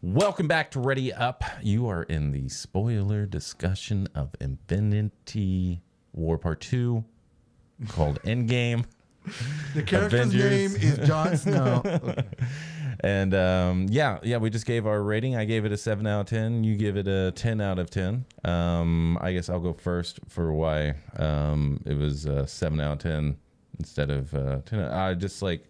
Welcome back to Ready Up. You are in the spoiler discussion of Infinity War Part 2 called Endgame. The character's name is Jon Snow. Okay. And we just gave our rating. I gave it a 7 out of 10. You give it a 10 out of 10. I guess I'll go first for why it was 7 out of 10 instead of 10. I just like...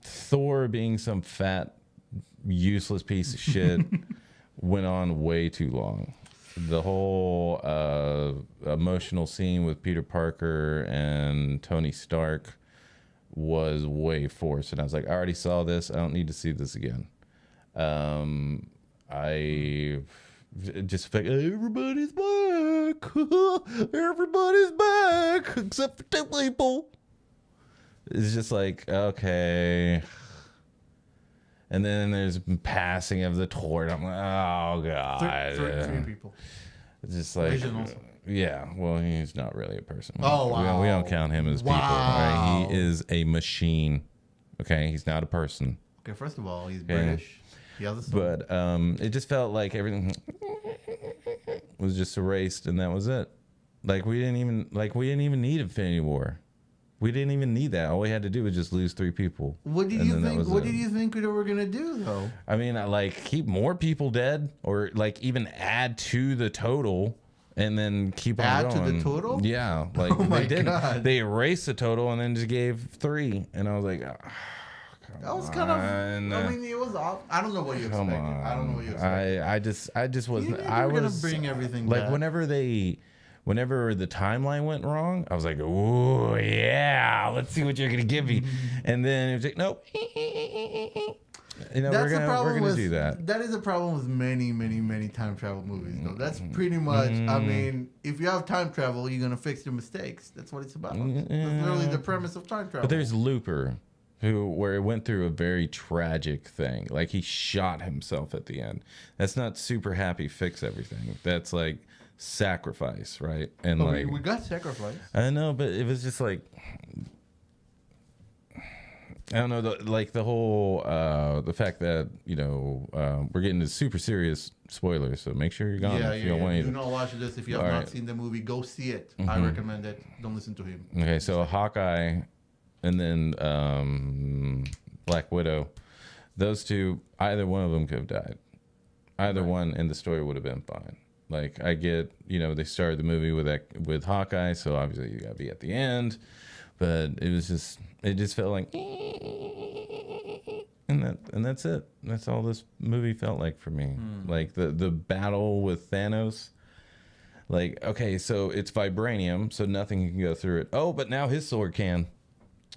Thor being some fat, useless piece of shit went on way too long. The whole emotional scene with Peter Parker and Tony Stark was way forced. And I was like, I already saw this. I don't need to see this again. I just like, everybody's back. Everybody's back except for 2 people. It's just like, okay. And then there's passing of the torch. I'm like, oh, God. Three people. It's just like, yeah, well, he's not really a person. Oh, wow. We don't count him as people. Right? He is a machine. Okay, he's not a person. Okay, first of all, he's British. He has a but it just felt like everything was just erased, and that was it. Like we didn't even need Infinity War. We didn't even need that. All we had to do was just lose 3 people. What did you think? What did you think they were gonna do, though? I mean, like keep more people dead, or like even add to the total, and then keep on going. Add to the total? Yeah, like oh my they didn't. God. They erased the total and then just gave 3, and I was like, oh, that was kind of. I mean, it was off. I don't know what you expected. I don't know what you expected. I just wasn't. I was gonna bring everything like back. Whenever the timeline went wrong, I was like, "Oh yeah, let's see what you're gonna give me." And then it was like, "Nope." You know, we're gonna do that. That is a problem with many time travel movies, though. That's pretty much. I mean, if you have time travel, you're gonna fix your mistakes. That's what it's about. That's literally the premise of time travel. But there's Looper, where it went through a very tragic thing. Like he shot himself at the end. That's not super happy. Fix everything. That's like sacrifice, right? And but like we got sacrifice. I know, but it was just like I don't know, the whole the fact that we're getting to super serious spoilers, so make sure you're gone if you don't want to. Do not watch this if you have not seen the movie. Go see it. I recommend it. Don't listen to him. Okay, so Hawkeye, and then Black Widow, those 2, either one of them could have died. Either one, and the story would have been fine. Like I get, they started the movie with Hawkeye, so obviously you gotta be at the end. But it just felt like, and that's it. That's all this movie felt like for me. Like the battle with Thanos. Like, okay, so it's vibranium, so nothing can go through it. Oh, but now his sword can.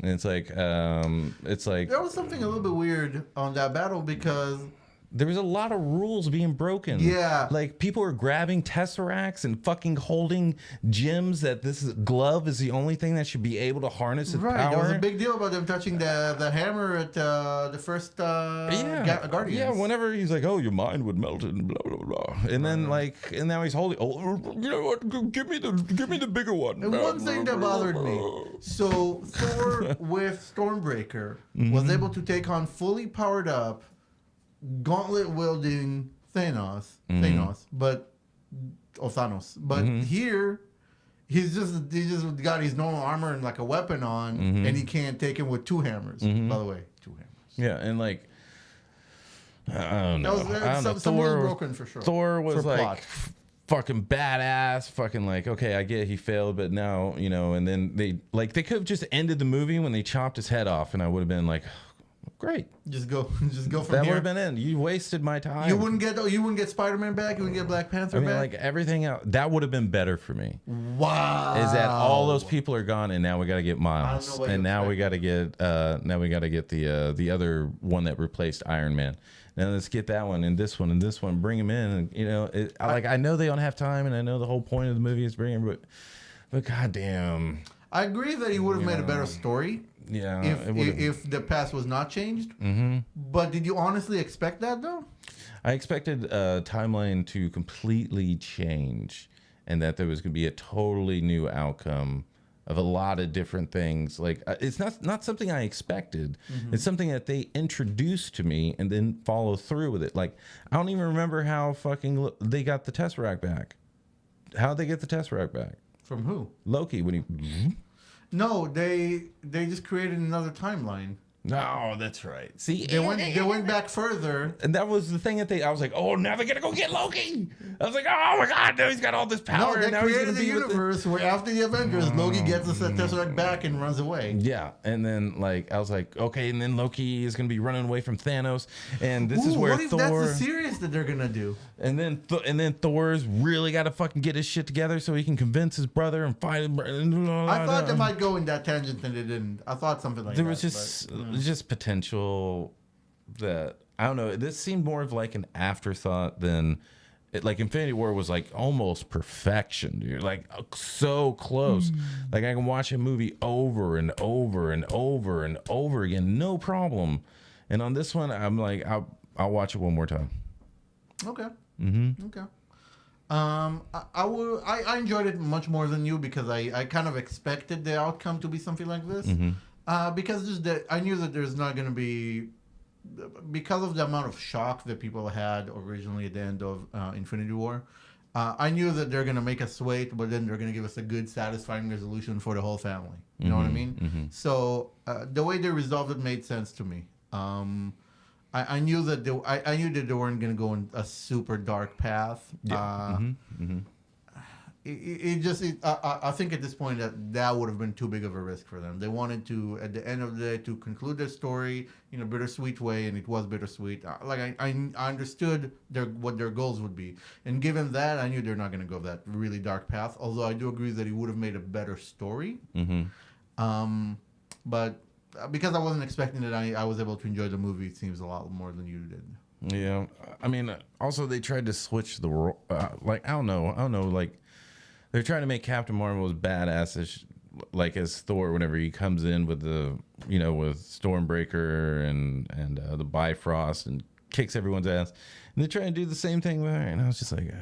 And it's like there was something a little bit weird on that battle because there was a lot of rules being broken. Yeah. Like people are grabbing tesseracts and fucking holding gems that glove is the only thing that should be able to harness its power. There was a big deal about them touching the hammer at the first Guardians. Yeah, whenever he's like, oh, your mind would melt and blah, blah, blah. And then and now he's holding, you know what, give me the bigger one. And one thing that bothered me, so Thor with Stormbreaker was able to take on fully powered up gauntlet wielding Thanos, but here he's just got his normal armor and like a weapon on, and he can't take him with 2 hammers. By the way, 2 hammers. Yeah, and like I don't know. Some was broken for sure. Thor was like fucking badass, fucking like, okay, I get he failed, but now and then they could have just ended the movie when they chopped his head off, and I would have been like, great. Just go from here. That would have been it. You wasted my time. You wouldn't get Spider-Man back. You wouldn't get Black Panther back. Like everything else, that would have been better for me. Wow. Is that all those people are gone, and now we got to get Miles, and now we got to get the other one that replaced Iron Man. Now let's get that one and this one and this one. Bring him in, and I know they don't have time, and I know the whole point of the movie is bringing, but goddamn. I agree that he would have made a better story. Yeah, if the past was not changed. But did you honestly expect that though? I expected a timeline to completely change, and that there was going to be a totally new outcome of a lot of different things. Like it's not something I expected. It's something that they introduced to me and then follow through with it. Like I don't even remember how fucking they got the Tesseract back. How'd they get the Tesseract back? From who? Loki when he. No, they just created another timeline. No, that's right. See, They went back further. and that was the thing that I was like, oh, now they're gonna go get Loki. I was like, oh my god, now he's got all this power. No, they and now he's created gonna a be with universe where after the Avengers, Loki gets the Tesseract back and runs away. Yeah, and then like I was like, okay, and then Loki is gonna be running away from Thanos, and this is where what if Thor. that's the series that they're gonna do? And then Thor's really got to fucking get his shit together so he can convince his brother and fight him. I thought they might go in that tangent and they didn't. I thought something like There that. was just potential that I don't know. This seemed more of like an afterthought than like Infinity War was like almost perfection, dude. Like so close. Like I can watch a movie over and over and over and over again, no problem. And on this one, I'm like, I'll watch it one more time. Okay. Mm-hmm. Okay. I enjoyed it much more than you because I kind of expected the outcome to be something like this. Because I knew that there's not going to be, because of the amount of shock that people had originally at the end of Infinity War. I knew that they're going to make us wait, but then they're going to give us a good, satisfying resolution for the whole family. You know what I mean? So the way they resolved it made sense to me. I knew that I knew that they weren't going to go in a super dark path. Yeah. I think at this point that would have been too big of a risk for them. They wanted to, at the end of the day, to conclude their story in a bittersweet way, and it was bittersweet. I understood what their goals would be, and given that, I knew they're not going to go that really dark path. Although I do agree that it would have made a better story. But because I wasn't expecting it, I was able to enjoy the movie. It seems a lot more than you did. Yeah, I mean, also they tried to switch the role. Like I don't know. Like they're trying to make Captain Marvel as badass as Thor. Whenever he comes in with with Stormbreaker and the Bifrost and kicks everyone's ass, and they're trying to do the same thing with her. And I was just like, okay.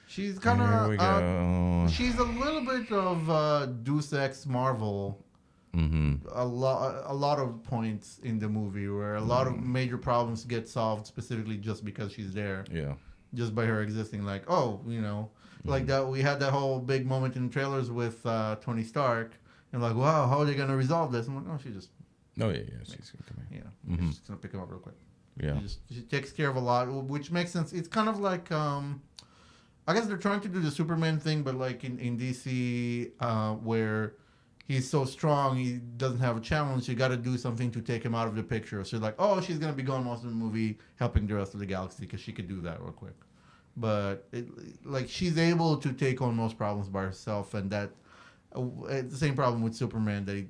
She's kind of she's a little bit of Deus Ex Marvel. A lot of points in the movie where a lot of major problems get solved specifically just because she's there. Yeah. Just by her existing, like like that. We had that whole big moment in the trailers with Tony Stark, and like, wow, how are they gonna resolve this? I'm like, oh, she just. Oh yeah, she's gonna come in. Yeah, she's just gonna pick him up real quick. Yeah. She takes care of a lot, which makes sense. It's kind of like I guess they're trying to do the Superman thing, but like in DC, where he's so strong, he doesn't have a challenge. You got to do something to take him out of the picture. So like, oh, she's gonna be gone most of the movie, helping the rest of the galaxy because she could do that real quick. But she's able to take on most problems by herself, and that it's the same problem with Superman that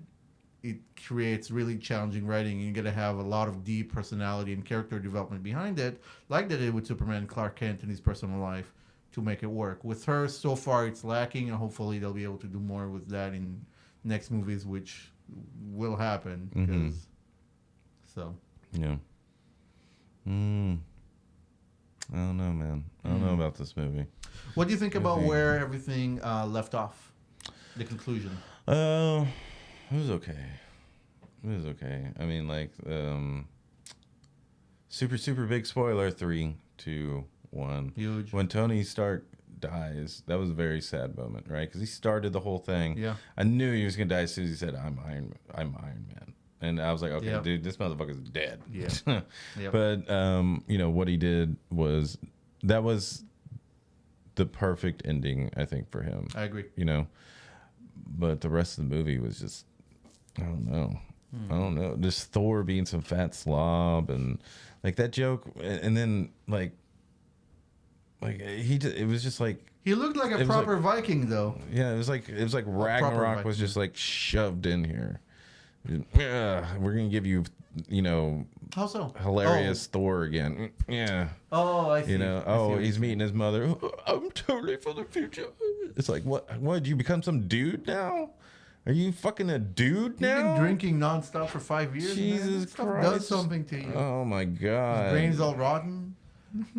it creates really challenging writing. And you got to have a lot of deep personality and character development behind it, like they did with Superman and Clark Kent in his personal life, to make it work. With her, so far it's lacking, and hopefully they'll be able to do more with that in next movies, which will happen. Yeah. I don't know, man. I don't know about this movie. What do you think about where everything left off? The conclusion. It was okay. It was okay. I mean, like, super big spoiler. 3, 2, 1. Huge. When Tony Stark dies, that was a very sad moment, right? Because he started the whole thing. Yeah. I knew he was gonna die as soon as he said, "I'm Iron Man," and I was like, "Okay, dude, this motherfucker's dead." Yeah. But what he did was that was the perfect ending, I think, for him. I agree. But the rest of the movie was just, I don't know. Just Thor being some fat slob and like that joke, and then like it was just like he looked like a proper Viking, though. Yeah, it was like Ragnarok was just like shoved in here. Yeah, we're gonna give you, how so? Hilarious Thor again. Yeah. Oh, I see. He's meeting his mother. I'm totally for the future. It's like, what? Did you become some dude now? Are you fucking a dude now? You've been drinking nonstop for 5 years. Jesus Christ. Christ. Does something to you. Oh my God. His brain's all rotten.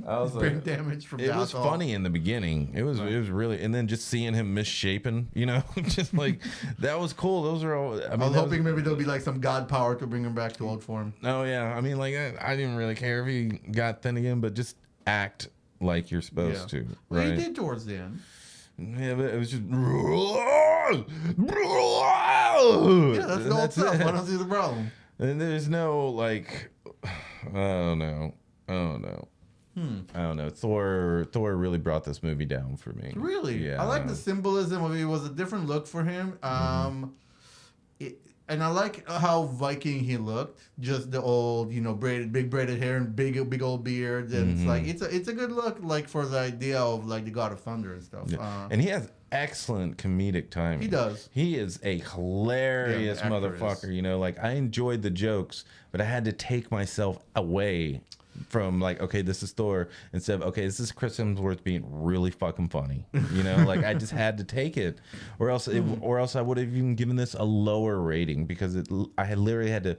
I was Brain like, damage from it the was alcohol. funny in the beginning. It was really, and then just seeing him misshapen, just like that was cool. Those are all. I I mean, was hoping maybe there'll be like some god power to bring him back to old form. oh yeah, I mean, like I didn't really care if he got thin again, but just act like you're supposed to, Well, right? he did towards the end. Yeah, but it was just. Yeah, that's the old stuff. I don't see the problem. And there's no like, oh no, oh no. I don't know. Thor really brought this movie down for me. Really? Yeah. I like the symbolism of it. It was a different look for him. And I like how Viking he looked. Just the old, big braided hair and big old beard. And it's like it's a good look, like for the idea of like the God of Thunder and stuff. Yeah. And he has excellent comedic timing. He does. He is a hilarious Yeah, the actor motherfucker. Like I enjoyed the jokes, but I had to take myself away from like, okay, this is Thor, instead of, okay, this is Chris Hemsworth being really fucking funny. Like I just had to take it, or else I would have even given this a lower rating, because I had literally had to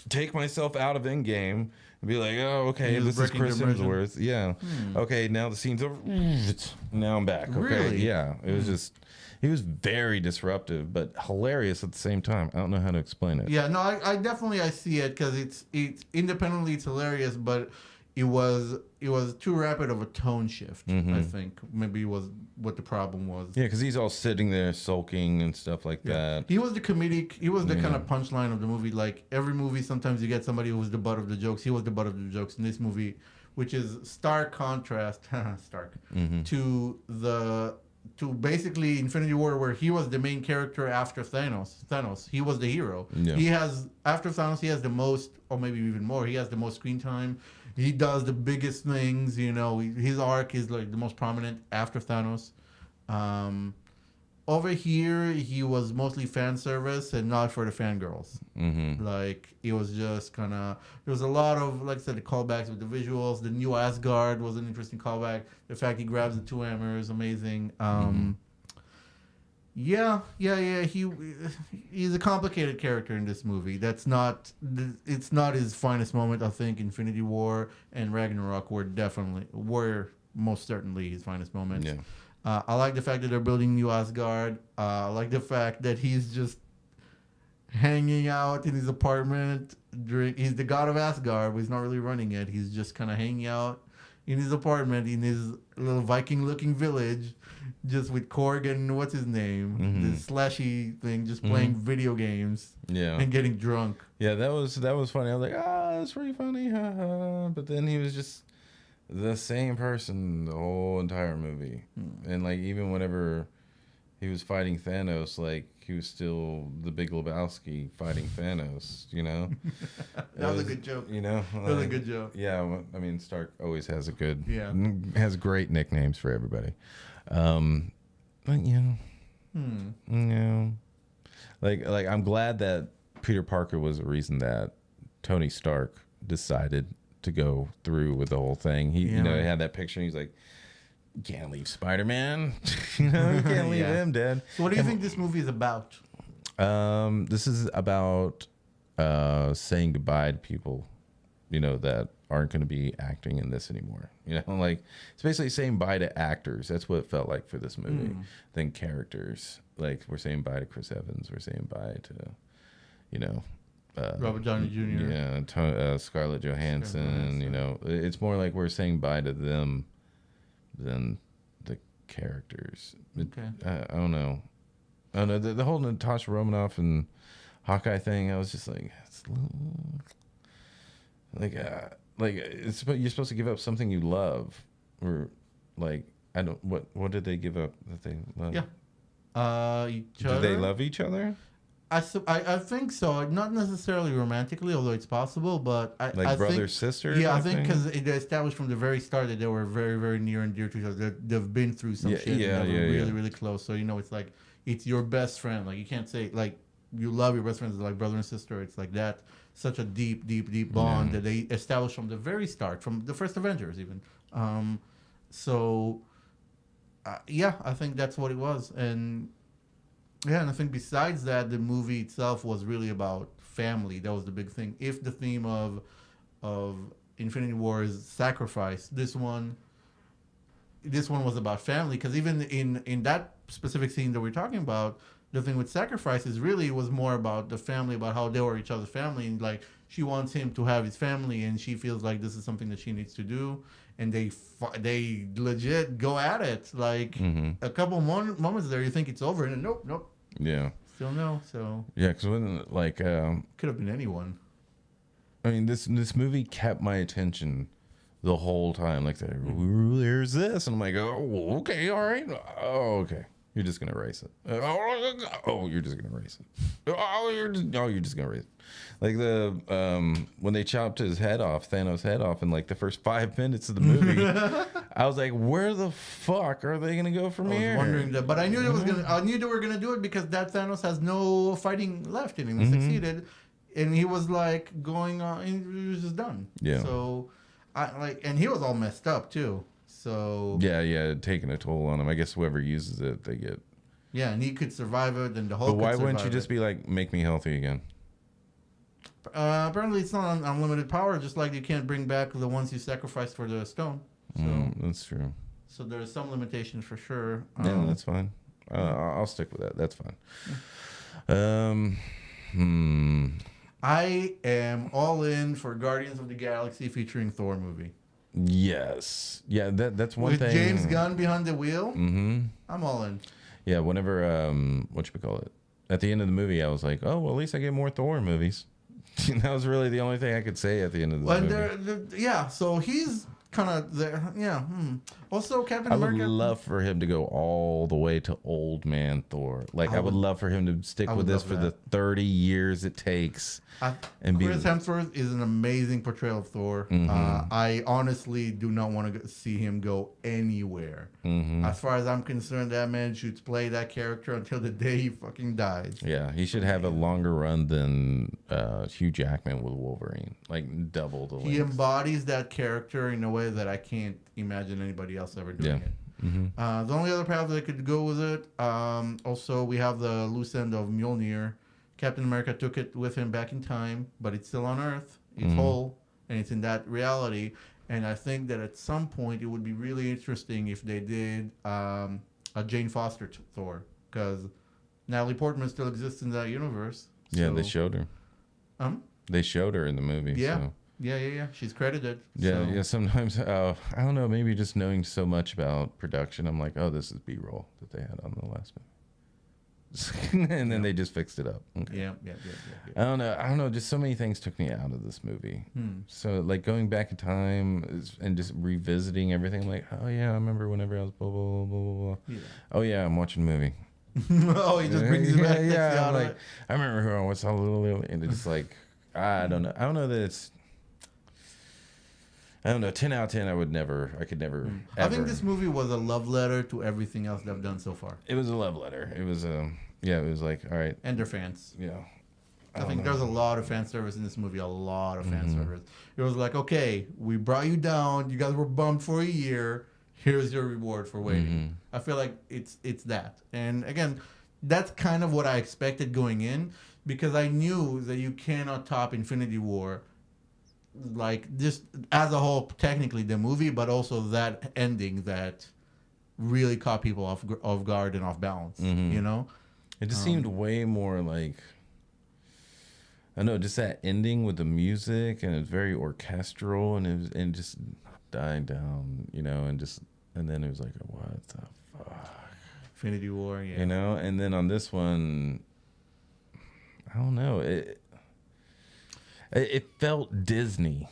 take myself out of Endgame and be like, oh, okay, this is Chris Hemsworth. Yeah. Okay, now the scene's over. Now I'm back. Okay. Really? Yeah. It was just, he was very disruptive, but hilarious at the same time. I don't know how to explain it. Yeah, no, I definitely I see it, because it's independently it's hilarious, but it was too rapid of a tone shift. I think maybe was what the problem was. Yeah, because he's all sitting there sulking and stuff like that. He was the comedic. He was the kind of punchline of the movie. Like every movie, sometimes you get somebody who was the butt of the jokes. He was the butt of the jokes in this movie, which is stark contrast, to basically Infinity War, where he was the main character after Thanos. He was the hero. Yeah. He has, after Thanos, he has the most, or maybe even more, he has the most screen time. He does the biggest things, his arc is like the most prominent after Thanos. Over here, he was mostly fan service and not for the fangirls. Like, it was just kind of... There was a lot of, like I said, the callbacks with the visuals. The new Asgard was an interesting callback. The fact he grabs the two hammers, amazing. Yeah. He's a complicated character in this movie. It's not his finest moment. I think Infinity War and Ragnarok were most certainly his finest moments. Yeah. I like the fact that they're building new Asgard. I like the fact that he's just hanging out in his apartment. He's the god of Asgard, but he's not really running it. He's just kind of hanging out in his apartment, in his little Viking-looking village, just with Korg and what's his name, this slashy thing, just playing video games and getting drunk. Yeah, that was funny. I was like, that's pretty funny. But then he was just the same person the whole entire movie. And like, even whenever he was fighting Thanos, like, he was still the Big Lebowski fighting Thanos, That was a good joke. That was a good joke. Yeah, well, I mean, Stark always has Yeah. has great nicknames for everybody. But like I'm glad that Peter Parker was the reason that Tony Stark decided to go through with the whole thing. He he had that picture and he's like, you can't leave Spider-Man. You can't leave him dead. So what do you think this movie is about? This is about saying goodbye to people, that aren't going to be acting in this anymore. Like, it's basically saying bye to actors. That's what it felt like for this movie. Than characters. Like, we're saying bye to Chris Evans. We're saying bye to, Robert Downey Jr. Yeah, Scarlett Johansson. It's more like we're saying bye to them than the characters. Okay. I don't know. I don't know. The whole Natasha Romanoff and Hawkeye thing, I was just like, it's a little, you're supposed to give up something you love, or like, I don't. What did they give up that they love? Yeah. Each other. Did they love each other? I think so. Not necessarily romantically, although it's possible. But I brother think, sister. Yeah, I think because it established from the very start that they were very, very near and dear to each other. They've been through some shit. Yeah, and they were really, really close. So it's like it's your best friend. Like, you can't say like you love your best friends like brother and sister. It's like that. Such a deep, deep, deep bond that they established from the very start, from the first Avengers even. I think that's what it was. And I think besides that, the movie itself was really about family. That was the big thing. If the theme of Infinity War is sacrifice. This one was about family, because even in that specific scene that we're talking about, the thing with sacrifices really was more about the family, about how they were each other's family, and like she wants him to have his family, and she feels like this is something that she needs to do, and they legit go at it. Like a couple moments there, you think it's over, and then nope, Yeah. still no. So Yeah, because when like could have been anyone. I mean, this movie kept my attention the whole time. Like, there's this, and I'm like, oh, okay, all right, oh, okay. You're just gonna erase it. Oh, you're just gonna erase it. You're just gonna erase it. Like when they chopped his head off, Thanos' head off, in like the first 5 minutes of the movie, I was like, where the fuck are they gonna go from here? I was wondering that, but I knew I knew they were gonna do it, because that Thanos has no fighting left in him. He succeeded, and he was like going on. He was just done. Yeah. So, and he was all messed up too. So Yeah, taking a toll on him. I guess whoever uses it, they get. Yeah, and he could survive it, and the Hulk. But why could wouldn't you survive just be like, make me healthy again? Apparently, it's not unlimited power. Just like you can't bring back the ones you sacrificed for the stone. So That's true. So there's some limitations for sure. Yeah, that's fine. I'll stick with that. That's fine. I am all in for Guardians of the Galaxy featuring Thor movie. Yes. Yeah, that's one With thing. James Gunn behind the wheel, I'm all in. Yeah, whenever, whatchamacallit, at the end of the movie, I was like, oh, well, at least I get more Thor movies. That was really the only thing I could say at the end of the movie. Yeah, so he's kind of there. Yeah. Also, Captain America. I would love for him to go all the way to old man Thor. Like, I would love for him to stick with this for the 30 years it takes. Chris Hemsworth is an amazing portrayal of Thor. I honestly do not want to see him go anywhere. As far as I'm concerned, that man should play that character until the day he fucking dies. Yeah, he should have a longer run than Hugh Jackman with Wolverine. Like, double the length. He embodies that character in a way that I can't imagine anybody else ever doing it. The only other path that could go with it, also, we have the loose end of Mjolnir. Captain America took it with him back in time, but it's still on Earth. It's whole, and it's in that reality. And I think that at some point it would be really interesting if they did a Jane Foster Thor, because Natalie Portman still exists in that universe. Yeah, they showed her. They showed her in the movie. Yeah. So. Yeah. She's credited. Yeah, so. yeah. Sometimes, I don't know, maybe just knowing so much about production, I'm like, oh, this is B-roll that they had on the last movie. And then they just fixed it up. Okay. Yeah. I don't know. Just so many things took me out of this movie. So like going back in time and just revisiting everything. I'm like, oh yeah, I remember whenever I was blah blah blah blah blah. Yeah. Oh yeah, I'm watching a movie. Oh, he just brings you back. Yeah. Like I remember who I was, and it's like I don't know. I don't know that it's. I don't know. 10 out of 10. I could never. I think this movie was a love letter to everything else they've done so far. It was a love letter. It was yeah. It was like, all right. And their fans. Yeah. I think there's a lot of fan service in this movie. A lot of fan service. It was like, okay, we brought you down. You guys were bummed for a year. Here's your reward for waiting. I feel like it's that. And again, that's kind of what I expected going in, because I knew that you cannot top Infinity War. Like just as a whole, technically the movie, but also that ending that really caught people off guard and off balance. You know, it just seemed way more like, I don't know, just that ending with the music, and it was very orchestral, and just died down, you know, and then it was like, what the fuck, Infinity War, yeah, you know, and then on this one, I don't know, it felt Disney.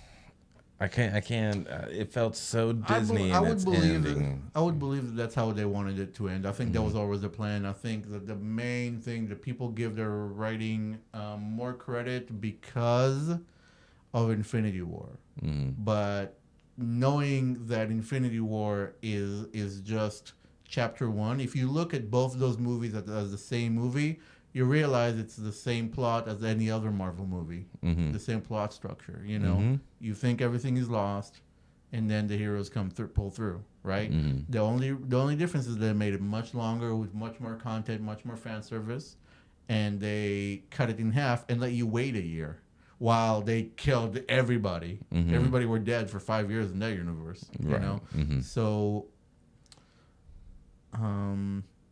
I can't. It felt so Disney. I would believe that that's how they wanted it to end. I think that was always the plan. I think that the main thing that people give their writing more credit because of Infinity War, but knowing that Infinity War is just chapter one. If you look at both of those movies as the same movie, you realize it's the same plot as any other Marvel movie, the same plot structure. You know, you think everything is lost, and then the heroes pull through, right? The only difference is they made it much longer with much more content, much more fan service, and they cut it in half and let you wait a year. while they killed everybody. Mm-hmm. Everybody were dead for 5 years in that universe. You Right. know, Mm-hmm. so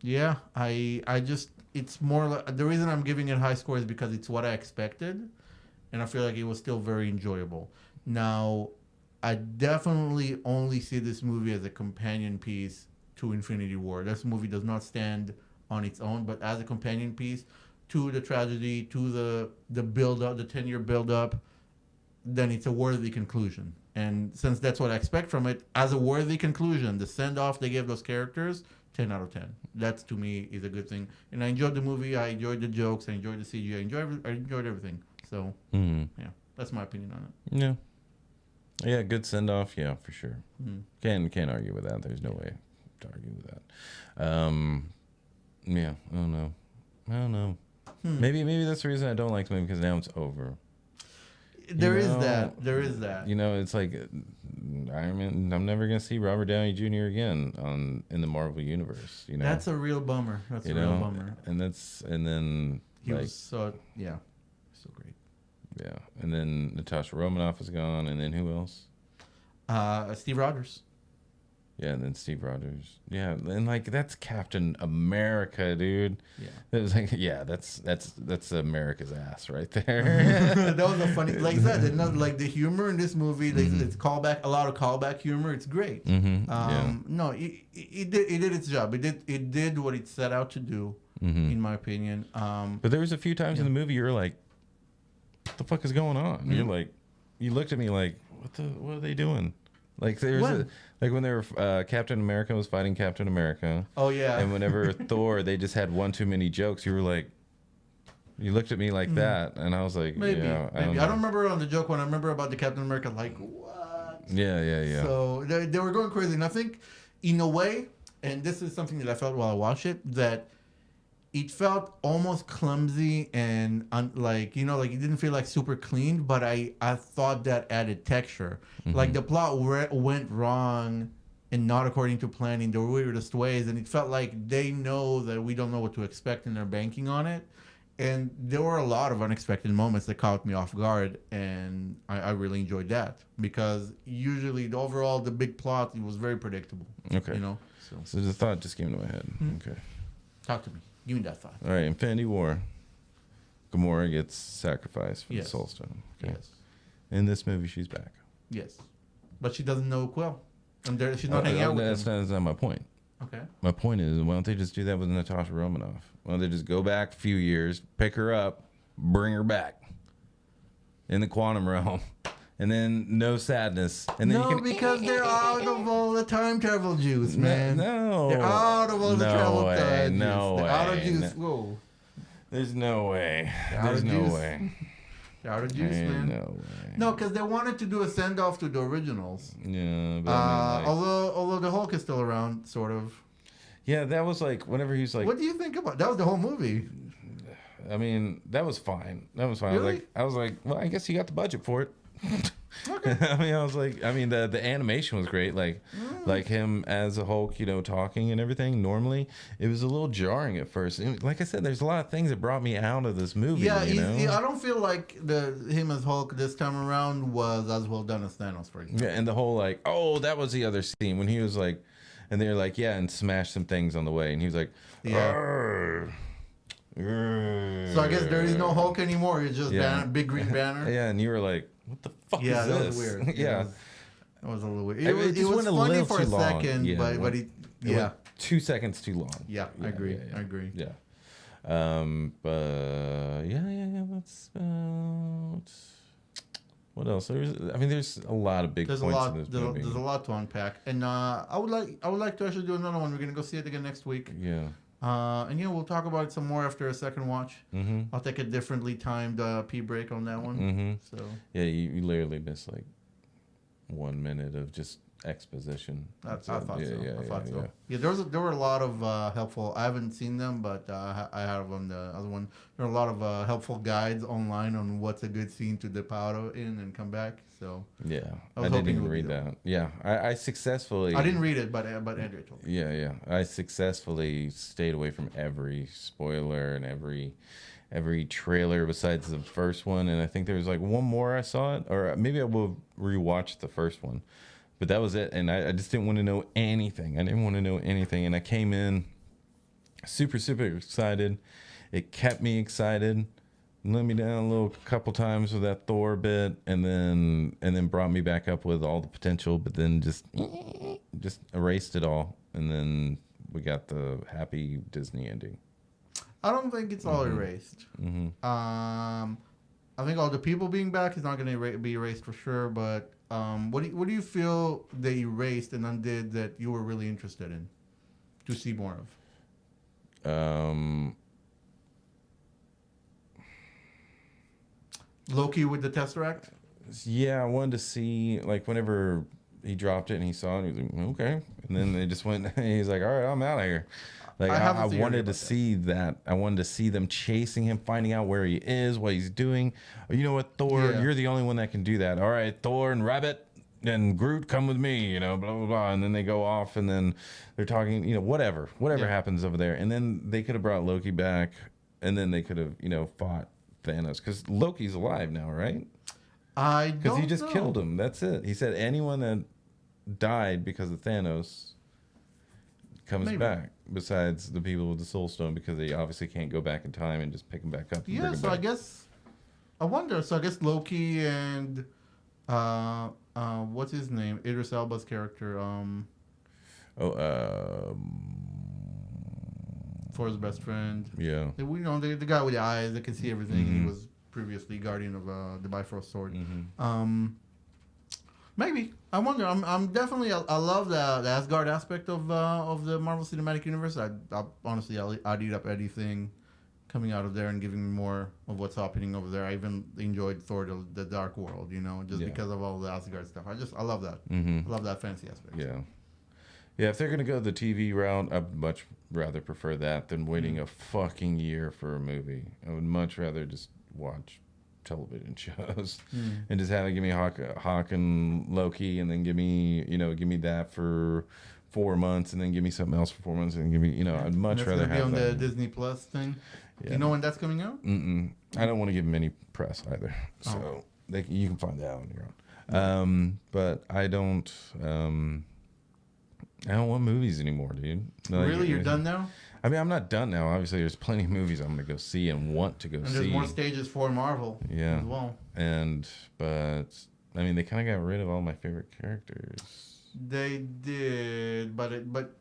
yeah, I just it's more like the reason I'm giving it high score is because it's what I expected, and I feel like it was still very enjoyable. Now, I definitely only see this movie as a companion piece to Infinity War. This movie does not stand on its own, but as a companion piece to the tragedy, to the build up, the 10-year build up, then it's a worthy conclusion. And since that's what I expect from it, as a worthy conclusion, the send off they gave those characters, 10 out of 10. That's to me is a good thing. And I enjoyed the movie. I enjoyed the jokes. I enjoyed the CG. I enjoyed everything. So Mm-hmm. yeah, that's my opinion on it. Yeah. Yeah, good send off. Yeah, for sure. Mm. Can't argue with that. There's no way to argue with that. Yeah, I don't know. Maybe that's the reason I don't like the movie, because now it's over. There is that. You know, it's like Iron Man. I'm never gonna see Robert Downey Jr. again in the Marvel universe. You know, That's a real bummer. That's a real bummer. And then He like was so great. yeah, and then Natasha Romanoff is gone, and then who else? Steve Rogers. Yeah, and then Steve Rogers. Yeah, and like that's Captain America, dude. Yeah. It was like, yeah, that's America's ass right there. That was a funny, like I said, like the humor in this movie, it's a lot of callback humor. It's great. No, it did its job. It did what it set out to do, in my opinion. But there was a few times in the movie you were like, what the fuck is going on? You're like, you looked at me like, what are they doing? Like like when they were Captain America was fighting Captain America. Oh yeah. And whenever Thor, they just had one too many jokes. You were like, you looked at me like that, and I was like, maybe. Yeah, I don't remember on the joke one. I remember about the Captain America. Like what? Yeah. So they were going crazy, and I think in a way, and this is something that I felt while I watched it, that it felt almost clumsy and like it didn't feel like super clean, but I thought that added texture. Like the plot went wrong and not according to plan in the weirdest ways, and it felt like they know that we don't know what to expect and they're banking on it. And there were a lot of unexpected moments that caught me off guard, and I really enjoyed that, because usually the big plot, it was very predictable. Okay. So the thought just came to my head. Okay. Talk to me. Give me that thought. All right, Infinity War. Gamora gets sacrificed for Yes. the Soul Stone. Okay. Yes. In this movie, she's back. Yes. But she doesn't know Quill. And she's not hanging out with him. That's not my point. Okay. My point is, why don't they just do that with Natasha Romanoff? Why don't they just go back a few years, pick her up, bring her back in the quantum realm, and then no sadness. And then because they're out of all the time travel juice, man. No. They're out of all the travel juice. No They're way. out of juice. Whoa. There's no way. Out There's of no juice. way. They're out of juice, man. No way. No, because they wanted to do a send-off to the originals. Yeah, but I mean, like, although the Hulk is still around, sort of. yeah, that was like whenever he's like. What do you think about that? Was the whole movie? I mean, that was fine. That was fine. Really? I was like, well, I guess you got the budget for it. Okay. The animation was great. Like him as a Hulk, talking and everything. Normally, it was a little jarring at first. And like I said, there's a lot of things that brought me out of this movie. Yeah, I don't feel like him as Hulk this time around was as well done as Thanos, for example. Yeah, and the whole like, oh, that was the other scene when he was like, and they're like, yeah, and smashed some things on the way, and he was like, Yeah. "Arr, arr." So I guess there is no Hulk anymore. It's just big green banner. Yeah, and you were like, what the fuck Yeah, is that this? was weird. Yeah. That was a little weird. It It just was went a funny little for too a long. second, Yeah, but it yeah. went 2 seconds too long. Yeah, I agree. I agree. Yeah. But yeah. That's what else? There's a lot of big There's points a lot. in this movie. There's a lot to unpack, and I would like to actually do another one. We're gonna go see it again next week. Yeah. And we'll talk about it some more after a second watch. Mm-hmm. I'll take a differently timed pee break on that one. Mm-hmm. So Yeah, you literally missed like 1 minute of just exposition. I That's thought it. so. Yeah, I thought yeah, so. yeah. Yeah, there were a lot of helpful. I haven't seen them, but I have on the other one. There are a lot of helpful guides online on what's a good scene to dip out of in and come back. So Yeah, I I was didn't hoping it even would be read there. that. Yeah, I successfully. I didn't read it, but Andrea told me. Yeah, yeah. I successfully stayed away from every spoiler and every trailer besides the first one, and I think there was like one more I saw it, or maybe I will rewatch the first one, but that was it. And I just didn't want to know anything. I didn't want to know anything, and I came in super super excited. It kept me excited. Let me down a little couple times with that Thor bit, and then brought me back up with all the potential, but then just erased it all, and then we got the happy Disney ending. I don't think it's all erased. Mm-hmm. I think all the people being back is not going to be erased for sure. But what do you feel they erased and undid that you were really interested in to see more of? Loki with the Tesseract. Yeah, I wanted to see, like, whenever he dropped it and he saw it, he was like, okay, and then they just went. He's like, all right, I'm out of here. Like, I wanted to see that. I wanted to see them chasing him, finding out where he is, what he's doing. Oh, you know what, Thor, Yeah. you're the only one that can do that. All right, Thor and Rabbit and Groot, come with me, you know, blah, blah, blah. And then they go off, and then they're talking, you know, whatever Yeah. happens over there. And then they could have brought Loki back, and then they could have, you know, fought Thanos. Because Loki's alive now, right? I don't Because he just know. killed him. That's it. He said anyone that died because of Thanos comes Maybe. back, besides the people with the Soul Stone, because they obviously can't go back in time and just pick him back up. And Yeah, bring him so I back. guess I wonder. So I guess Loki and what's his name? Idris Elba's character. Thor's best friend. Yeah. We know the guy with the eyes that can see everything. He was previously guardian of the Bifrost sword. Maybe I wonder. I'm definitely. I love the Asgard aspect of the Marvel Cinematic Universe. I honestly I'd eat up anything coming out of there and giving me more of what's happening over there. I even enjoyed Thor: The Dark World. You know, just Yeah. because of all the Asgard stuff. I love that. Mm-hmm. I love that fancy aspect. Yeah. Yeah, if they're gonna go the TV route, I'd much rather prefer that than waiting a fucking year for a movie. I would much rather just watch television shows and just have it give me Hawk and Loki, and then give me that for 4 months, and then give me something else for 4 months, and give me I'd much And rather be have on that. the Disney Plus thing. Yeah. Do you know when that's coming out? I don't want to give them any press either, so you can find that out on your own. But I don't want movies anymore, dude. Like, Really, you're done now? I mean, I'm not done now. Obviously, there's plenty of movies I'm gonna go see and want to go And see. there's more stages for Marvel as well. But I mean, they kind of got rid of all my favorite characters. They did, but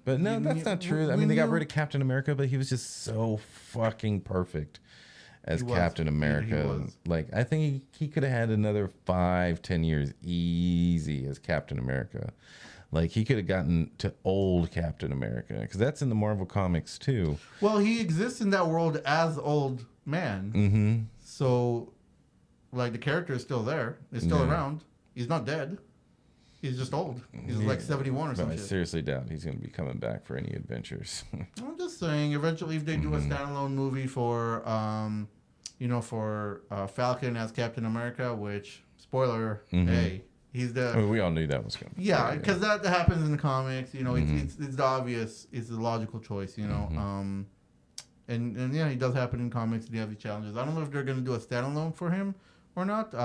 No, that's not true. I mean, they got rid of of Captain America, but he was just so fucking perfect as He was. Captain America. He was. Like, I think he could have had another 5-10 years easy as Captain America. Like, he could have gotten to old Captain America, because that's in the Marvel comics too. Well, he exists in that world as old man. Mm-hmm. So, like, the character is still there. He's still Yeah. around. He's not dead. He's just old. He's like 71 or But I something. seriously doubt he's going to be coming back for any adventures. I'm just saying, eventually, if they do a Mm-hmm. standalone movie for, Falcon as Captain America, which, spoiler, hey, he's the... I mean, we all knew that was coming. Yeah, because that happens in the comics. You know, Mm-hmm. it's the obvious, it's the logical choice. You know, and yeah, it does happen in comics. They have the challenges. I don't know if they're gonna do a standalone for him or not.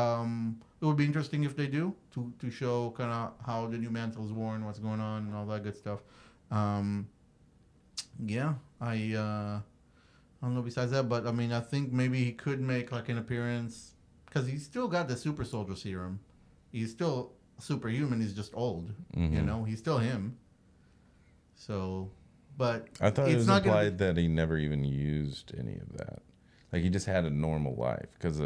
It would be interesting if they do to show kind of how the new mantle is worn, what's going on, and all that good stuff. Yeah, I don't know besides that, but I mean, I think maybe he could make like an appearance because he's still got the super soldier serum. He's still superhuman. He's just old. You know, he's still him. So, but I thought it it's was not gonna implied that he never even used any of that. Like, he just had a normal life, because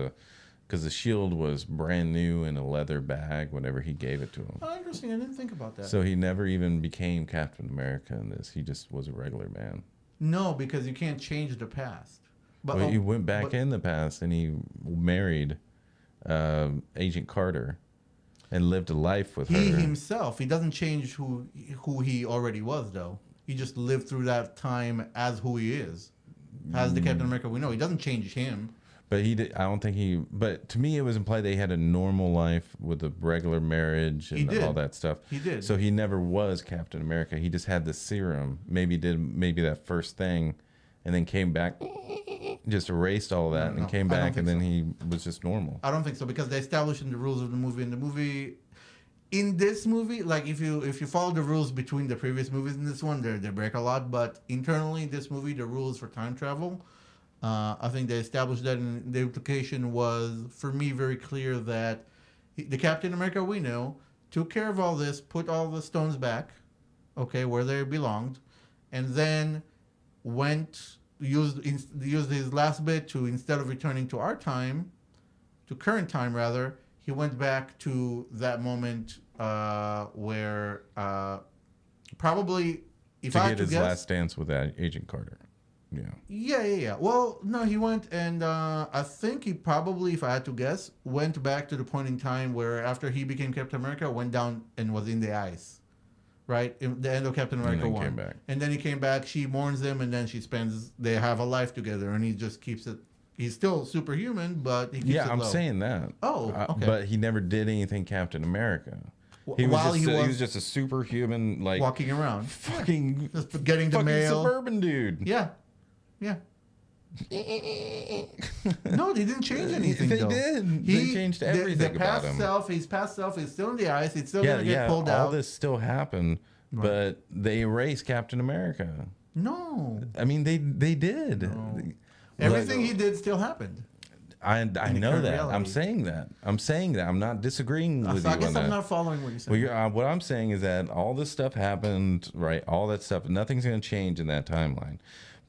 the shield was brand new in a leather bag whenever he gave it to him. Oh, interesting. I didn't think about that. So he never even became Captain America in this. He just was a regular man. No, because you can't change the past. But Well, he went back but- in the past and he married Agent Carter. and lived a life with He her. himself, he doesn't change who he already was, though. He just lived through that time as who he is, as the Captain America we know. He doesn't change him. But he did. I don't think he. But to me, it was implied they had a normal life with a regular marriage and all that stuff. He did. So he never was Captain America. He just had the serum. Maybe that first thing, and then came back, just erased all that, and came back, and then he was just normal. I don't think so, because they established in the rules of the movie. In this movie, like if you follow the rules between the previous movies and this one, they break a lot. But internally, in this movie, the rules for time travel. I think they established that, and the implication was, for me, very clear that the Captain America we know took care of all this, put all the stones back, okay, where they belonged, and then used his last bit to, instead of returning to our time, to current time rather, he went back to that moment where probably, if I had to get his guess, last dance with Agent Carter. Yeah. Well, no, he went, and I think he probably, if I had to guess, went back to the point in time where after he became Captain America, went down and was in the ice, right? In the end of Captain America And then 1. came back. And then he came back, she mourns him, and then they have a life together, and he just keeps it. He's still superhuman, but he keeps it I'm low. saying that. Oh, okay. But he never did anything Captain America. He was just a superhuman, like walking around, fucking just getting the fucking mail. suburban dude. Yeah. No, they didn't change anything. They did. They changed everything about him. His past self is still in the ice. It's still gonna get pulled out. All this still happened, but they erased Captain America. No, I mean they did. No. Everything he did still happened. I know that. Reality. I'm saying that. I'm not disagreeing with you. I guess on I'm that. not following what you're saying. Well, what I'm saying is that all this stuff happened, right? All that stuff, nothing's going to change in that timeline.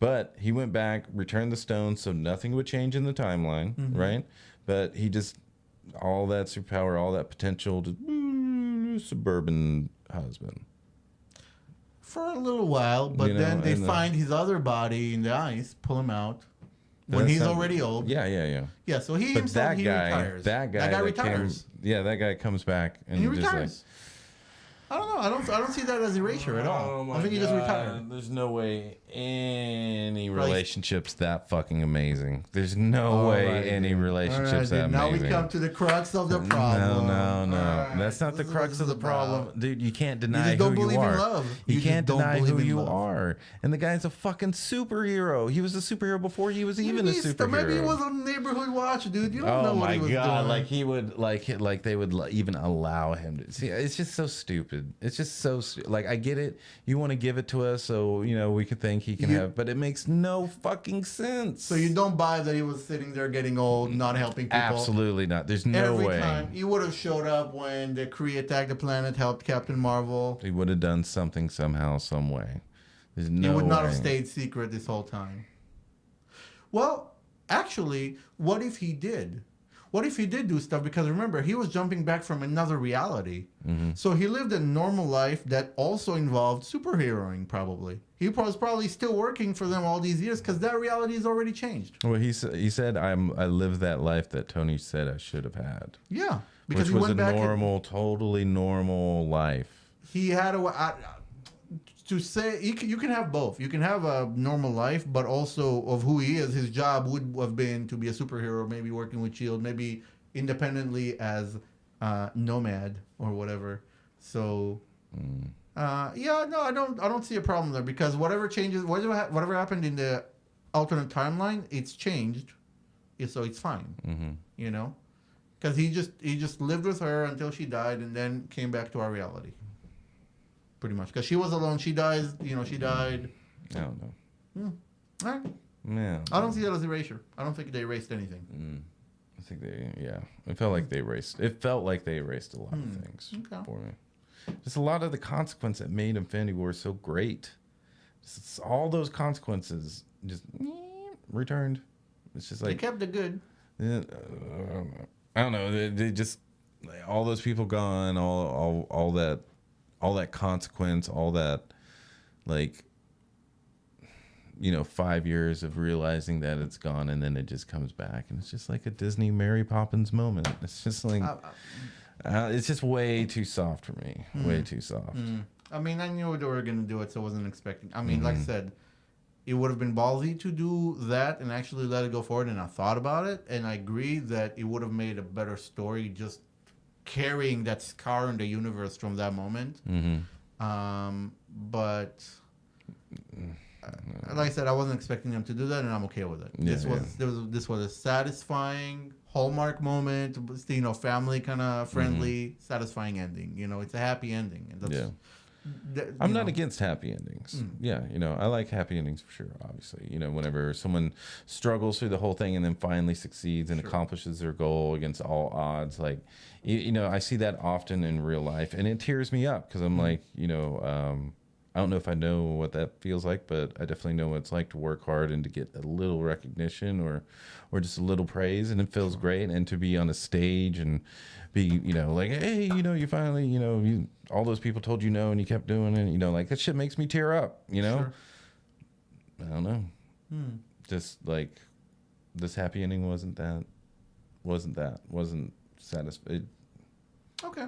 But he went back, returned the stones, so nothing would change in the timeline, right? But he just, all that superpower, all that potential to suburban husband. For a little while, but then they find his other body in the ice, pull him out. When he's already old. Yeah. Yeah, so he but himself, he retires. That guy retires. That guy comes back and he just retires. I don't know. I don't see that as erasure at all. I think he just retired. There's no way any relationship's that fucking amazing. There's no way any relationship's that amazing. Now we come to the crux of the problem. No. Right. That's not the crux of the problem. Dude, you can't deny don't who you believe in are. love. You can't deny who you love. are. And the guy's a fucking superhero. He was a superhero before he was even a superhero. Maybe he was a neighborhood watch, dude. You don't know what he was doing. Like he would like they would even allow him to see. It's just so stupid. It's just so like, I get it. You want to give it to us so we could think he can have, but it makes no fucking sense. So you don't buy that he was sitting there getting old, not helping people? Absolutely not. There's no way. Every time he would have showed up when the Kree attacked the planet, helped Captain Marvel. He would have done something somehow, some way. There's no way. He would not have stayed secret this whole time. Well, actually, what if he did? What if he did do stuff? Because remember, he was jumping back from another reality. So he lived a normal life that also involved superheroing, probably. He was probably still working for them all these years because that reality has already changed. Well, he said, I lived that life that Tony said I should have had. Yeah. Because which he was went a back normal, totally normal life. He had to say, you can have both. You can have a normal life, but also of who he is. His job would have been to be a superhero, maybe working with S.H.I.E.L.D., maybe independently as Nomad or whatever. So, I don't see a problem there, because whatever changes, whatever happened in the alternate timeline, it's changed, so it's fine. Because he just lived with her until she died, and then came back to our reality. Pretty much, because she was alone. She dies. She died. I don't know. All right. Yeah. I don't see that as erasure. I don't think they erased anything. I think it felt like they erased. It felt like they erased a lot of things for me. Just a lot of the consequence that made Infinity War so great. Just all those consequences just returned. It's just like They kept it good. I don't know. They just all those people gone. All that consequence. All that 5 years of realizing that it's gone, and then it just comes back, and it's just like a Disney Mary Poppins moment. It's just like It's just way too soft for me. Way too soft. I mean, I knew they were gonna do it, so I wasn't expecting. I mean, like I said, it would have been ballsy to do that and actually let it go forward. And I thought about it, and I agree that it would have made a better story just carrying that scar in the universe from that moment. But like I said, I wasn't expecting them to do that, and I'm okay with it. This was a satisfying Hallmark moment, you know, family kind of friendly, satisfying ending. You know, it's a happy ending, and that's. I'm not against happy endings. Yeah, you know, I like happy endings for sure, obviously. You know, whenever someone struggles through the whole thing and then finally succeeds and accomplishes their goal against all odds, like, you know, I see that often in real life, and it tears me up because I'm like, you know, I don't know if I know what that feels like, but I definitely know what it's like to work hard and to get a little recognition or just a little praise, and it feels great. And to be on a stage and be, you know, like, hey, you know, you finally, you know, all those people told you no and you kept doing it, you know, like that shit makes me tear up, you know? I don't know. Just like this happy ending wasn't satisfied. Okay.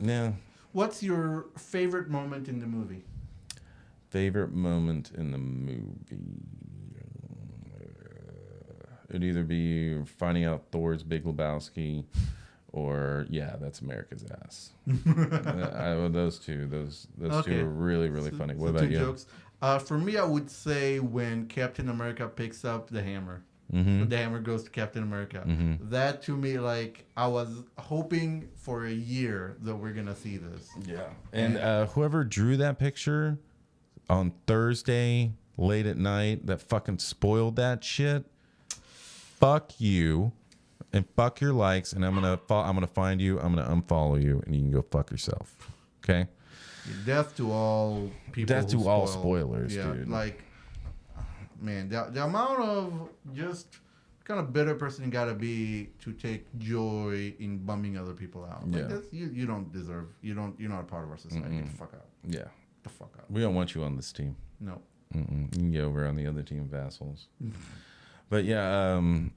Yeah. What's your favorite moment in the movie? Favorite moment in the movie? It'd either be finding out Thor's Big Lebowski, or that's America's Ass. Those two are really funny. What about you? Jokes. For me, I would say when Captain America picks up the hammer. The hammer goes to Captain America. That to me, like, I was hoping for a year that we're gonna see this. Yeah. And whoever drew that picture on Thursday late at night that fucking spoiled that shit, fuck you and fuck your likes, and I'm gonna find you, I'm gonna unfollow you, and you can go fuck yourself. Okay? Death to all people. Death to all spoilers, yeah, dude. Like, man, the amount of just kind of bitter person you gotta be to take joy in bumming other people out. Like, you don't deserve. You're not a part of our society. Get the fuck out. Yeah. Get the fuck out. We don't want you on this team. No. You can get over on the other team of assholes. But I mean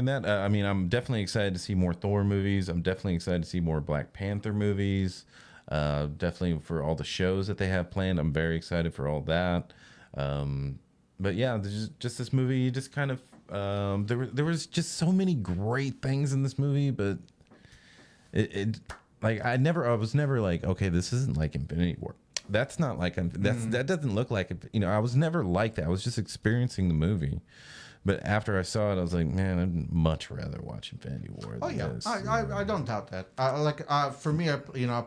that. I mean, I'm definitely excited to see more Thor movies. I'm definitely excited to see more Black Panther movies. Definitely for all the shows that they have planned. I'm very excited for all that. But yeah, there's just this movie. Just kind of there was just so many great things in this movie, but it like I was never like, okay, this isn't like Infinity War. That's not like that doesn't look like it. You know, I was never like that. I was just experiencing the movie. But after I saw it, I was like, man, I'd much rather watch Infinity War than this. I don't doubt that. For me, I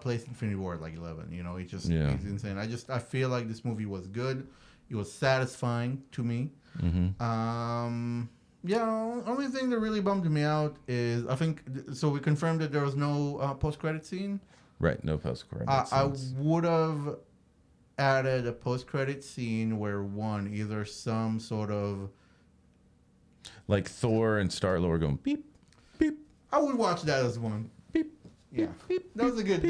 placed Infinity War at like 11. You know, it's insane. I feel like this movie was good. It was satisfying to me. Only thing that really bummed me out is I think so. We confirmed that there was no post-credit scene. Right, no post-credit. I would have added a post-credit scene where either some sort of like Thor and Star-Lord going beep, beep. I would watch that as one. Beep. Yeah. That was a good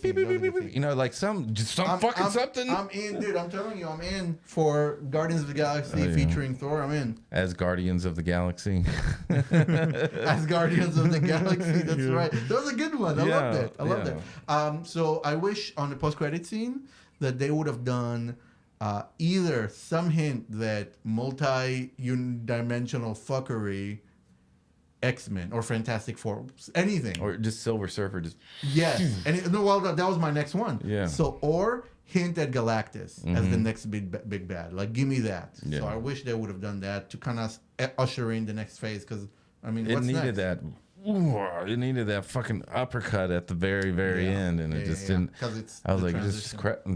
scene. You know, like some something. I'm in, dude. I'm telling you, I'm in for Guardians of the Galaxy featuring Thor. I'm in. As Guardians of the Galaxy. As Guardians of the Galaxy. That's right. That was a good one. I loved it. So I wish on the post-credit scene that they would have done either some hint that multi-dimensional fuckery, X-Men or Fantastic Four, anything, or just Silver Surfer, just that was my next one. Yeah. So or hint at Galactus as the next big bad. Like, give me that. Yeah. So I wish they would have done that to kind of usher in the next phase, because I mean, it needed that. It needed that fucking uppercut at the very end, and it just didn't. I was like,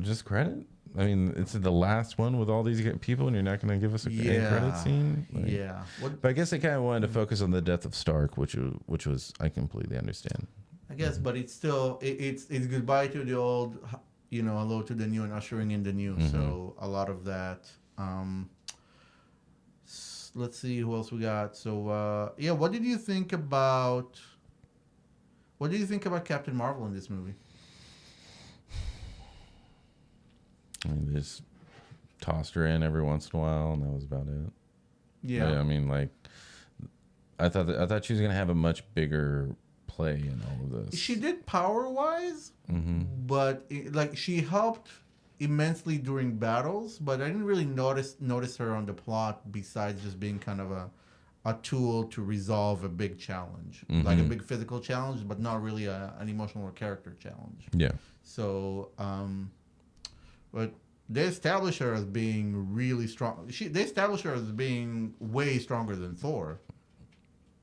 just credit. I mean, it's the last one with all these people, and you're not going to give us a credit scene. Like, but I guess they kind of wanted to focus on the death of Stark, which was I completely understand. I guess, but it's still it's goodbye to the old, hello to the new, and ushering in the new. So a lot of that. Let's see who else we got. So what did you think about Captain Marvel in this movie? I mean, they just tossed her in every once in a while, and that was about it. Yeah. I mean, like, I thought she was gonna have a much bigger play in all of this. She did power-wise, but like she helped immensely during battles, but I didn't really notice her on the plot besides just being kind of a tool to resolve a big challenge, like a big physical challenge, but not really an emotional or character challenge. Yeah. So, but they establish her as being really strong. They establish her as being way stronger than Thor.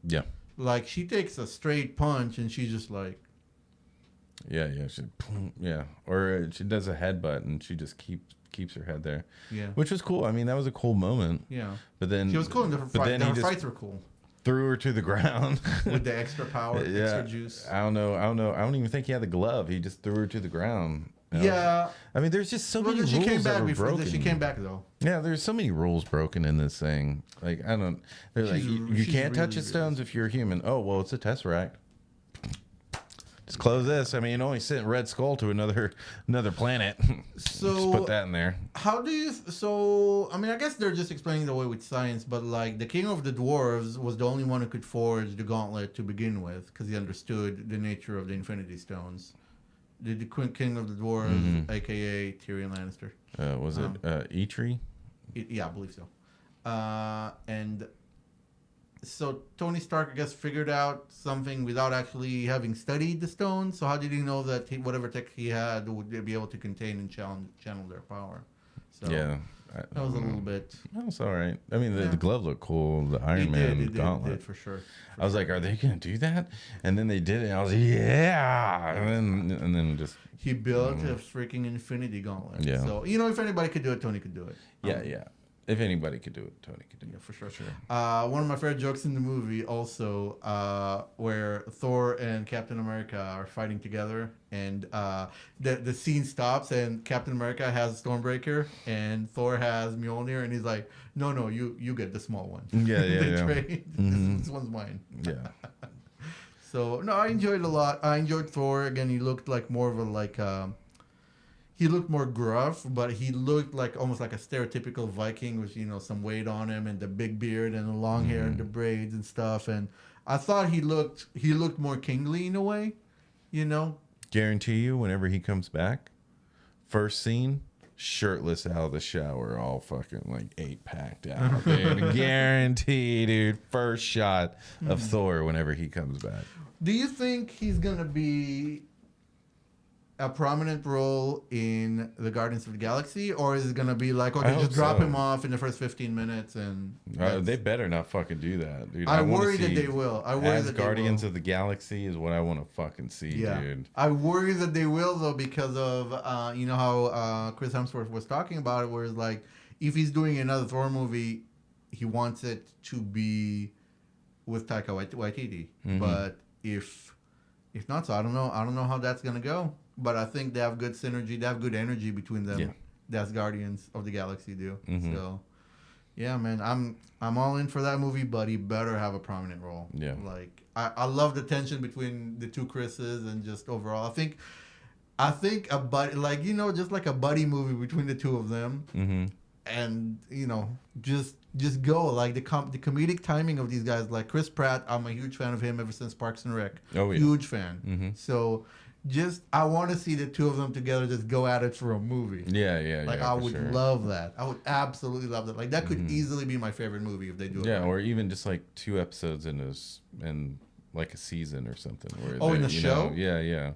Yeah. Like she takes a straight punch and she's just like, Yeah, yeah. Or she does a headbutt and she just keeps her head there. yeah, Which was cool. I mean, that was a cool moment. yeah. But then She was cool, and her he fights were cool threw her to the ground with the extra power, extra juice. I don't know. I don't even think he had the glove. He just threw her to the ground. You know? Yeah. I mean, there's just so Well, many then she came rules that back were before. broken. She came back though. Yeah, there's so many rules broken in this thing. Like I don't. They're like you she's can't touch really, the stones if you're a human. Oh well, it's a tesseract. Just close this. I mean, you only sent Red Skull to another planet. So just put that in there. how do you? So I mean, I guess they're just explaining the way with science, but like the king of the dwarves was the only one who could forge the gauntlet to begin with, because he understood the nature of the Infinity Stones. The king of the dwarves, aka Tyrion Lannister. Was it Eitri? Yeah, I believe so. And so Tony Stark, I guess, figured out something without actually having studied the stones. So how did he know that whatever tech he had would be able to contain and channel their power? So Yeah. that was a little bit. That was all right. I mean, the Yeah. glove looked cool. The Iron Man gauntlet. Did for sure. I was like, are they gonna do that? And then they did it. And I was like, yeah. And then just He built a freaking Infinity Gauntlet. Yeah. So if anybody could do it, Tony could do it. yeah. If anybody could do it, Tony could do it. Yeah, for sure. One of my favorite jokes in the movie also, where Thor and Captain America are fighting together, and the scene stops, and Captain America has Stormbreaker, and Thor has Mjolnir, and he's like, no, you get the small one. Yeah. They trade. This one's mine. Yeah. So no, I enjoyed it a lot. I enjoyed Thor. Again, he looked like more of a he looked more gruff, but he looked like almost like a stereotypical Viking with some weight on him and the big beard and the long hair and the braids and stuff. And I thought he looked more kingly in a way, Guarantee you, whenever he comes back, first scene, shirtless out of the shower, all fucking like 8-packed out, dude. Guarantee, dude. First shot of Thor whenever he comes back. Do you think he's gonna be a prominent role in the Guardians of the Galaxy, or is it gonna be like, okay, just drop him off in the first 15 minutes and they better not fucking do that, dude. I worry that they will. I worry that Guardians they will. of the Galaxy is what I want to fucking see, dude. I worry that they will though, because of how Chris Hemsworth was talking about it, where it's like, if he's doing another Thor movie, he wants it to be with Taika Waititi. But if not, so I don't know how that's gonna go. But I think they have good synergy. They have good energy between them. Yeah. That's Guardians of the Galaxy do. So, yeah, man, I'm all in for that movie. But he better have a prominent role. Yeah. Like I love the tension between the two Chris's, and just overall, I think a buddy, like just like a buddy movie between the two of them, and just go like the comedic timing of these guys. Like Chris Pratt, I'm a huge fan of him ever since Parks and Rec. Oh yeah. Huge fan. So. I want to see the two of them together just go at it for a movie. Yeah. Like I would love that. I would absolutely love that. Like that could easily be my favorite movie if they do it. Yeah, right. or even just like 2 episodes in like a season or something. In the show? Yeah.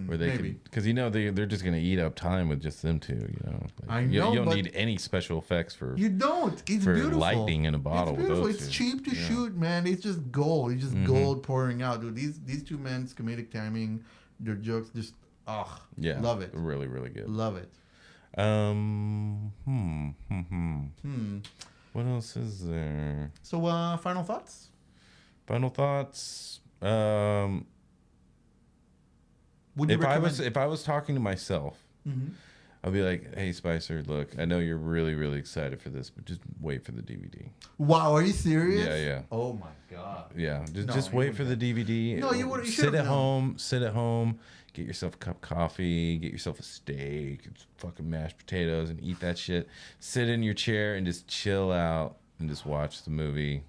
Where they maybe. because they're just gonna eat up time with just them two. Like, I you know, don't but need any special effects for you don't. It's for beautiful. lightning in a bottle. It's beautiful. With those It's two. cheap to shoot, man. It's just gold. It's just gold pouring out, dude. These two men's comedic timing, their jokes, just Yeah, love it. Really, really good. Love it. What else is there? So, final thoughts? Final thoughts. Would you recommend? If I was talking to myself, I'd be like, "Hey, Spicer, look, I know you're really, really excited for this, but just wait for the DVD." Wow, are you serious? Yeah. Oh my god. Yeah, No, just you wait for the DVD. No, you would. Sit at home. Sit at home. Get yourself a cup of coffee. Get yourself a steak, fucking mashed potatoes, and eat that shit. Sit in your chair and just chill out and just watch the movie.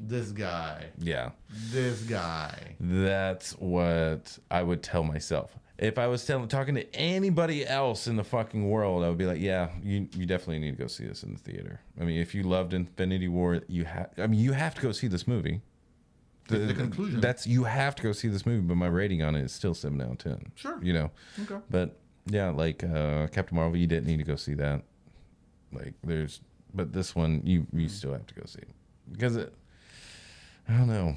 this guy. Yeah. This guy. That's what I would tell myself. If I was talking to anybody else in the fucking world, I would be like, yeah, you definitely need to go see this in the theater. I mean, if you loved Infinity War, you have to go see this movie. The conclusion. You have to go see this movie, but my rating on it is still 7 out of 10. Sure. You know. Okay. But yeah, like Captain Marvel, you didn't need to go see that. Like but this one you still have to go see because I don't know.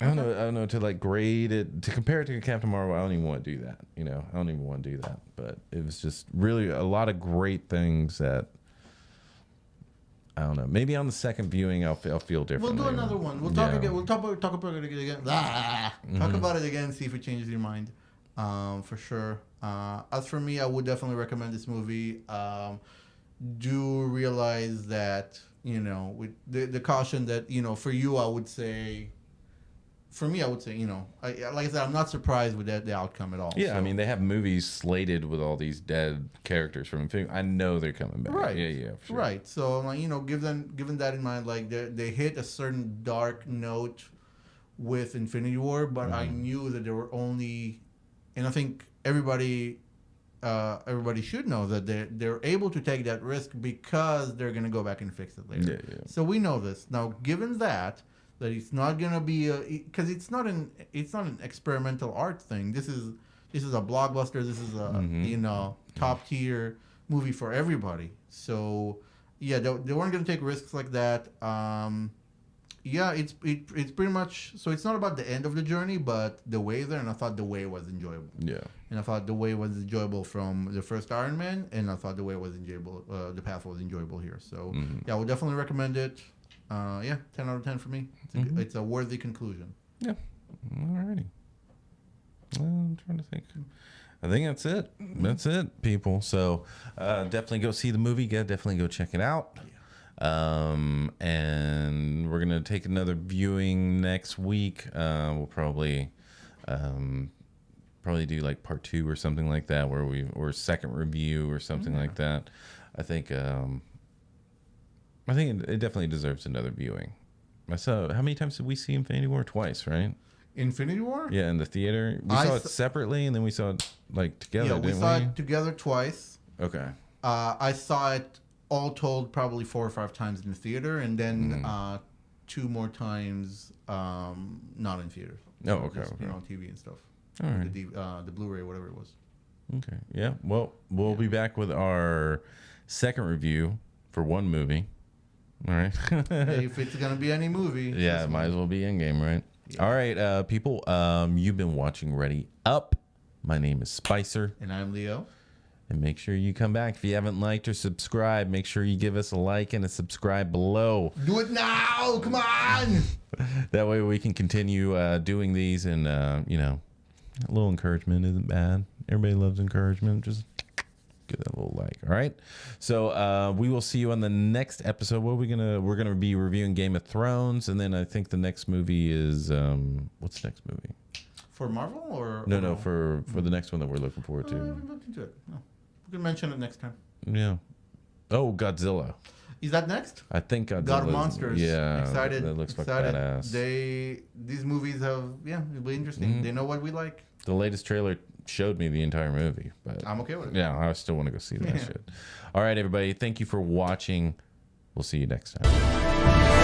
I don't know to like grade it, to compare it to Captain Marvel. I don't even want to do that. You know, I don't even want to do that. But it was just really a lot of great things that I don't know. Maybe on the second viewing, I'll feel differently. We'll do another one. We'll talk again. We'll talk about it again. Talk about it again. See if it changes your mind. For sure. As for me, I would definitely recommend this movie. Do realize that, you know, with the caution that, you know, for you, I would say, you know, like I said, I'm not surprised with the outcome at all. Yeah, so. I mean, they have movies slated with all these dead characters from Infinity. I know they're coming back. Right. Yeah, for sure. Right. So, like, you know, given that in mind, like they hit a certain dark note with Infinity War, but I knew that there were only, and I think everybody should know that they're able to take that risk because they're gonna go back and fix it later. Yeah. So we know this now. Given that it's not gonna be because it's not an experimental art thing. This is a blockbuster. This is a you know, top tier movie for everybody. So yeah, they weren't gonna take risks like that. Yeah, it's pretty much, so it's not about the end of the journey, but the way there, and I thought the way was enjoyable. Yeah. And I thought the way was enjoyable from the first Iron Man, and I thought the way was enjoyable, the path was enjoyable here. So yeah, I would definitely recommend it. Yeah, 10 out of 10 for me. It's a worthy conclusion. Yeah. Alrighty. Well, I'm trying to think. I think that's it. That's it, people. So definitely go see the movie. Definitely go check it out. Yeah. And we're gonna take another viewing next week. We'll probably do like part 2 or something like that, or second review or something like that. I think it definitely deserves another viewing. How many times did we see Infinity War? Twice, right? Infinity War? Yeah, in the theater. We saw it separately, and then we saw it like together. Yeah, we didn't saw it together twice. Okay. I saw it all told probably 4 or 5 times in the theater, and then 2 more times not in theaters. Oh, okay. Just, you know, on TV and stuff. All right. The Blu-ray, whatever it was. Okay. Yeah. Well, we'll be back with our second review for one movie. All right. Hey, if it's gonna be any movie. Yeah, it might as well be Endgame, right? Yeah. All right, people. You've been watching Ready Up. My name is Spicer. And I'm Leo. And make sure you come back. If you haven't liked or subscribed, make sure you give us a like and a subscribe below. Do it now! Come on! That way we can continue doing these, and you know, a little encouragement isn't bad. Everybody loves encouragement. Just give that a little like. All right. So we will see you on the next episode. We're gonna be reviewing Game of Thrones, and then I think the next movie is what's the next movie? For Marvel or No, for the next one that we're looking forward I to. haven't looked into it. No. We can mention it next time. Yeah. Oh, Godzilla. Is that next? I think Godzilla. God of Monsters. Yeah. Excited. That looks excited. like badass. These movies have, it'll be interesting. They know what we like. The latest trailer showed me the entire movie, but I'm okay with it. Yeah, I still want to go see that shit. All right, everybody. Thank you for watching. We'll see you next time.